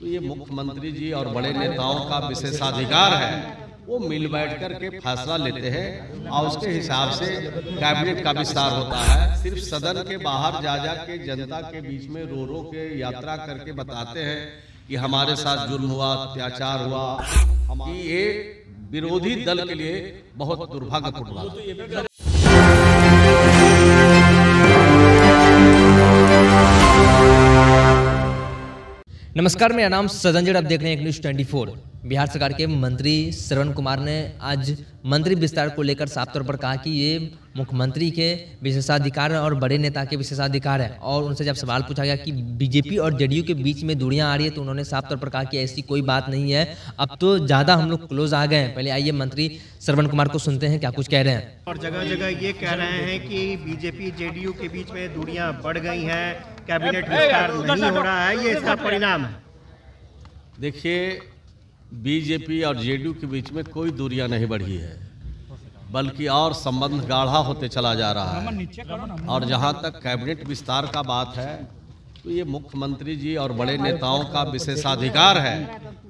तो ये मुख्यमंत्री जी और बड़े नेताओं का विशेषाधिकार है, वो मिल बैठ कर के फैसला लेते हैं और उसके हिसाब से कैबिनेट का विस्तार होता है। सिर्फ सदन के बाहर जा जा के जनता के बीच में रो रो के यात्रा करके बताते हैं कि हमारे साथ जुल्म हुआ, अत्याचार हुआ, कि ये विरोधी दल के लिए बहुत दुर्भाग्यपूर्ण बात है। नमस्कार, मेरा नाम सदन, आप देख रहे हैं एक न्यूज़ 24। बिहार सरकार के मंत्री श्रवण कुमार ने आज मंत्री विस्तार को लेकर साफ तौर पर कहा कि ये मुख्यमंत्री के विशेषाधिकार और बड़े नेता के विशेषाधिकार है। और उनसे जब सवाल पूछा गया कि बीजेपी और जेडीयू के बीच में दूरियां आ रही है, तो उन्होंने साफ तौर पर कहा कि ऐसी कोई बात नहीं है, अब तो ज़्यादा हम लोग क्लोज आ गए हैं। पहले आइए मंत्री श्रवण कुमार को सुनते हैं क्या कुछ कह रहे हैं। और जगह जगह ये कह रहे हैं कि बीजेपी जेडीयू के बीच में दूरियां बढ़ गई हैं, कैबिनेट विस्तार नहीं हो रहा है, ये इसका परिणाम है। देखिए, बीजेपी और जेडीयू के बीच में कोई दूरियां नहीं बढ़ी है, बल्कि और संबंध गाढ़ा होते चला जा रहा है। और जहां तक कैबिनेट विस्तार का बात है, तो ये मुख्यमंत्री जी और बड़े नेताओं का विशेषाधिकार है,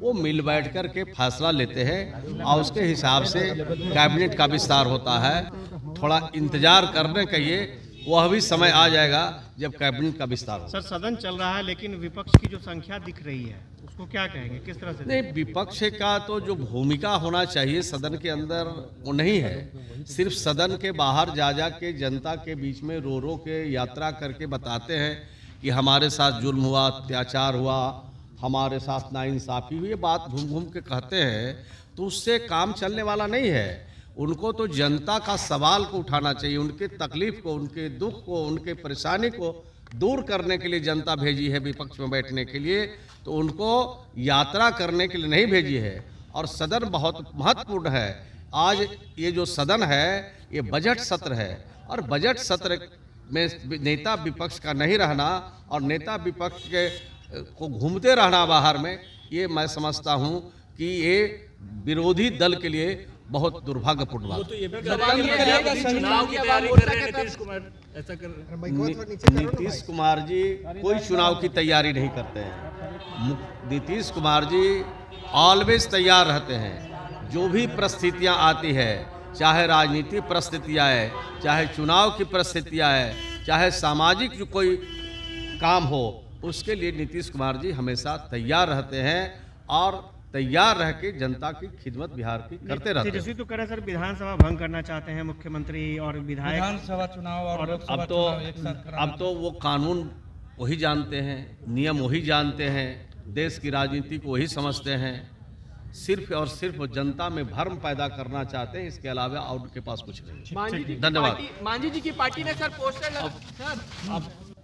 वो मिल बैठ कर के फैसला लेते हैं और उसके हिसाब से कैबिनेट का विस्तार होता है। थोड़ा इंतजार करने का ये वह भी समय आ जाएगा जब कैबिनेट का विस्तार हो। सर, सदन चल रहा है लेकिन विपक्ष की जो संख्या दिख रही है उसको क्या कहेंगे, किस तरह से? नहीं, विपक्ष का तो जो भूमिका होना चाहिए सदन के अंदर वो नहीं है। सिर्फ सदन के बाहर जा जा के जनता के बीच में रो रो के यात्रा करके बताते हैं कि हमारे साथ जुल्म हुआ, अत्याचार हुआ, हमारे साथ नाइंसाफ़ी हुई, ये बात घूम घूम के कहते हैं, तो उससे काम चलने वाला नहीं है। उनको तो जनता का सवाल को उठाना चाहिए, उनके तकलीफ को, उनके दुख को, उनके परेशानी को दूर करने के लिए जनता भेजी है विपक्ष में बैठने के लिए, तो उनको यात्रा करने के लिए नहीं भेजी है। और सदन बहुत महत्वपूर्ण है। आज ये जो सदन है ये बजट सत्र है, और बजट सत्र में नेता विपक्ष का नहीं रहना और नेता विपक्ष के को घूमते रहना बाहर में, ये मैं समझता हूँ कि ये विरोधी दल के लिए बहुत दुर्भाग्यपूर्ण बात है। नीतीश कुमार जी कोई चुनाव की तैयारी नहीं करते हैं। नीतीश कुमार जी ऑलवेज तैयार रहते हैं। जो भी परिस्थितियां आती है, चाहे राजनीतिक परिस्थितियां है, चाहे चुनाव की परिस्थितियां है, चाहे सामाजिक जो कोई काम हो, उसके लिए नीतीश कुमार जी हमेशा तैयार रहते हैं और तैयार रह के जनता की खिदमत बिहार की करते रहते हैं। तेजस्वी तो कह रहे सर विधानसभा भंग करना चाहते हैं मुख्यमंत्री और विधायक, विधानसभा चुनाव और अब तो वो कानून वही जानते हैं, नियम वही जानते हैं, देश की राजनीति को वही समझते हैं। सिर्फ और सिर्फ जनता में भ्रम पैदा करना चाहते हैं, इसके अलावा और उनके पास कुछ नहीं। धन्यवाद। मांझी जी की पार्टी ने सर पोस्टर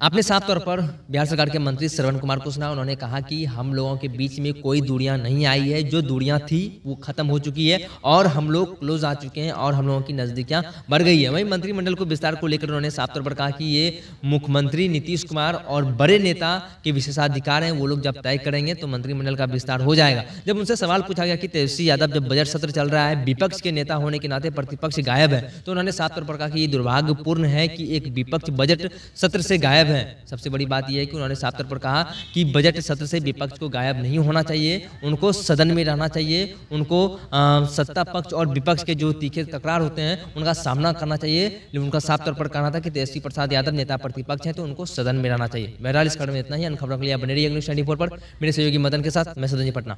आपने साफ तौर पर बिहार सरकार के मंत्री श्रवण कुमार को सुना। उन्होंने कहा कि हम लोगों के बीच में कोई दूरियां नहीं आई है, जो दूरियां थी वो खत्म हो चुकी है और हम लोग क्लोज आ चुके हैं और हम लोगों की नजदीकियां बढ़ गई है। वहीं मंत्रिमंडल को विस्तार को लेकर उन्होंने साफ तौर पर कहा कि ये मुख्यमंत्री नीतीश कुमार और बड़े नेता के विशेषाधिकार हैं, वो लोग जब तय करेंगे तो मंत्रिमंडल का विस्तार हो जाएगा। जब उनसे सवाल पूछा गया कि तेजस्वी यादव जब बजट सत्र चल रहा है, विपक्ष के नेता होने के नाते प्रतिपक्ष गायब है, तो उन्होंने साफ तौर पर कहा कि ये दुर्भाग्यपूर्ण है कि एक विपक्ष बजट सत्र से गायब है। सबसे बड़ी बात यह है कि उन्होंने साफ तौर पर कहा कि बजट सत्र से विपक्ष को गायब नहीं होना चाहिए, उनको सदन में रहना चाहिए, उनको सत्ता पक्ष और विपक्ष के जो तीखे तकरार होते हैं उनका सामना करना चाहिए। लेकिन उनका साफ तौर पर कहना था कि तेजस्वी प्रसाद यादव नेता प्रतिपक्ष हैं, तो उनको सदन में रहना चाहिए। बहरहाल इस खबर में इतना ही। अन्य खबरों के लिए बने रहिए न्यूज़ 24 पर। मेरे सहयोगी मदन के साथ मैं सदन जी, पटना।